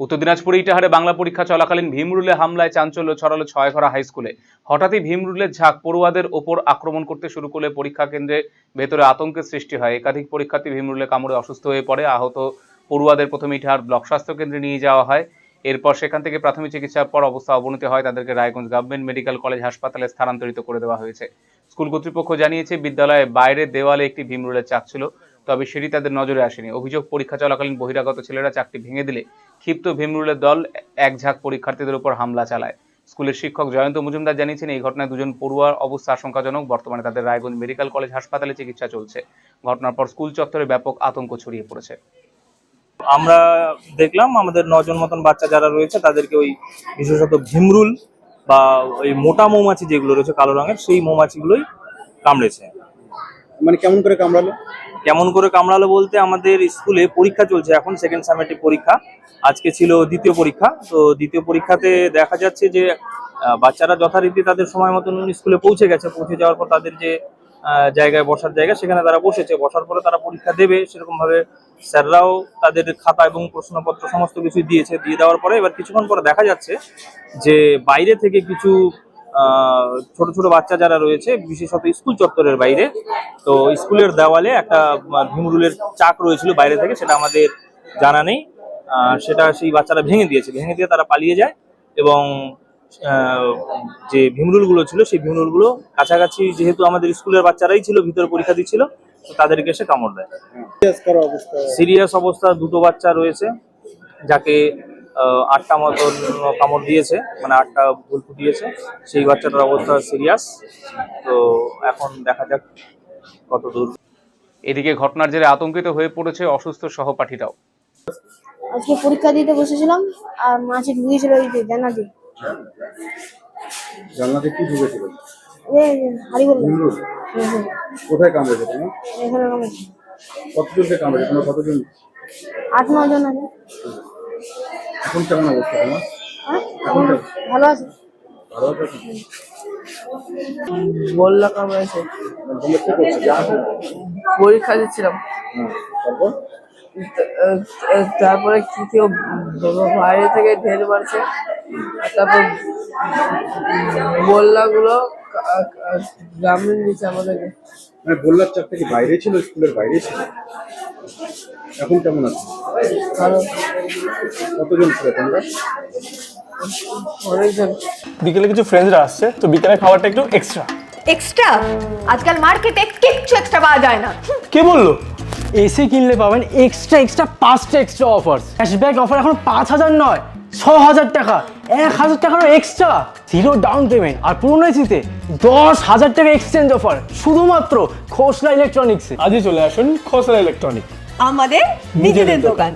উত্তর দিনাজপুরে ইটাহারে বাংলা পরীক্ষা চলাকালীন ভীমরুলে হামলায় চাঞ্চল্য ছড়ালো ছয়ঘরা হাই স্কুলে। হঠাৎই ভীমরুলের ঝাঁক পড়ুয়াদের ওপর আক্রমণ করতে শুরু করলে পরীক্ষা কেন্দ্রে ভেতরে আতঙ্কের সৃষ্টি হয়। একাধিক পরীক্ষার্থী ভীমরুলে কামড়ে অসুস্থ হয়ে পড়ে। আহত পড়ুয়াদের প্রথমে ইটাহার ব্লক স্বাস্থ্য কেন্দ্রে নিয়ে যাওয়া হয়। এরপর সেখান থেকে প্রাথমিক চিকিৎসার পর অবস্থা অবনতি হয়, তাদেরকে রায়গঞ্জ গভর্নমেন্ট মেডিকেল কলেজ হাসপাতালে স্থানান্তরিত করে দেওয়া হয়েছে। স্কুল কর্তৃপক্ষ জানিয়েছে, বিদ্যালয়ের বাইরের দেওয়ালে একটি ভীমরুলের চাক ছিল, তবে সেটি তাদের নজরে আসেনি। অভিযোগ, পরীক্ষা চলাকালীন বহিরাগত ছেলেরা চাকটি ভেঙে দিলে ক্ষিপ্ত ভীমরুলের দল এক ঝাঁক পরীক্ষার্থীদের উপর হামলা চালায়। স্কুলের শিক্ষক জয়ন্ত মজুমদার জানিয়েছেন, এই ঘটনায় দুজন পড়ুয়ার অবস্থা আশঙ্কাজনক। বর্তমানে তাদের রায়গঞ্জ মেডিকেল কলেজ হাসপাতালে চিকিৎসা চলছে। ঘটনার পর স্কুল চত্বরে ব্যাপক আতঙ্ক ছড়িয়ে পড়েছে। আমরা দেখলাম আমাদের 9 জন মতন বাচ্চা যারা রয়েছে তাদেরকে ওই বিশেষত ভীমরুল বা ওই মোটা মৌমাছি যেগুলো রয়েছে কালো রঙের, সেই মৌমাছিগুলোই কামড়েছে। মানে কেমন করে কামড়ালো বলতে, আমাদের স্কুলে পরীক্ষা চলছে এখন, সেকেন্ড সামেটিভ পরীক্ষা। আজকে ছিল দ্বিতীয় পরীক্ষা। তো দ্বিতীয় পরীক্ষাতে দেখা যাচ্ছে যে বাচ্চারা যথারীতি তাদের সময় মতন স্কুলে পৌঁছে গেছে। পৌঁছে যাওয়ার পর তাদের যে জায়গায় বসার জায়গা, সেখানে তারা বসেছে। বসার পরে তারা পরীক্ষা দেবে, সেরকম ভাবে স্যাররাও তাদের খাতা এবং প্রশ্নপত্র সমস্ত কিছু দিয়েছে। দিয়ে দেওয়ার পরে এবার কিছুক্ষণ পরে দেখা যাচ্ছে যে বাইরে থেকে কিছু ছোট ছোট বাচ্চা যারা রয়েছে, বিশেষত স্কুল চত্বরের বাইরে, তো স্কুলের দেওয়ালে একটা ভীমরুলের চাক রয়েছিল বাইরে থেকে, সেটা আমাদের জানা নেই। সেটা সেই বাচ্চারা ভেঙে দিয়ে তারা পালিয়ে যায় এবং যে ভীমরুলগুলো ছিল সেই ভীমরুলগুলো কাছাকাছি, যেহেতু আমাদের স্কুলের বাচ্চারাই ছিল, ভিতরে পরীক্ষা দিচ্ছিল, তো তাদেরকে এসে কামড় দেয়। সিরিয়াস অবস্থা দুটো বাচ্চা রয়েছে, যাকে 8টা মতন কামড় দিয়েছে, মানে 8টা ভুল ফুটিয়েছে। সেই বাচ্চাটার অবস্থা সিরিয়াস। তো এখন দেখা যাক কত দূর। এদিকে ঘটনার জেরে আতঙ্কিত হয়ে পড়েছে অসুস্থ সহপাঠীরাও। আজকে পরীক্ষা দিতে বসেছিলাম আর মাছি ঢুকেছিল জানলাতে কি ঢুকেছিল? হাড়ি বলল। কোথায় কামড়েছে তোমার? এখানে কামড়েছে। কতজনকে কামড়েছে? তোমার কতজন? 8-9 জন আছে। এখন কেমন অবস্থা তোমার? এখন ভালো আছে। বললা কামড়েছে। পরীক্ষা দিচ্ছিলাম। তারপরে কি কেউ বাইরে থেকে ঢের মারছে, তারপর বললাগুলো গ্রামীণ দিচ্ছে আমাদেরকে। মানে বললার চাপ থেকে বাইরে ছিল, স্কুলের বাইরে ছিল। এখন কেমন আছে? কতজন ছিল তোমরা? অনেকজন। বিকেলে কিছু ফ্রেন্ডসরা আসছে, তো বিকেলে খাবারটা একটু এক্সট্রা। আজকাল মার্কেটে কিচ্ছু এক্সট্রা পাওয়া যায় না। কে বললো? এসি কিনলে পাবেন এক্সট্রা 5টা এক্সট্রা অফার। ক্যাশব্যাক অফার এখন 5,000 নয়, 6,000 টাকা, 1,000 টাকারও এক্সট্রা, 0 ডাউন পেমেন্ট। আর পুরনো এসিতে 10,000 টাকা এক্সচেঞ্জ অফার, শুধুমাত্র খোসলা ইলেকট্রনিক্সে। আজই চলে আসুন খোসলা ইলেকট্রনিক্স, আমাদের নিজেদের দোকান।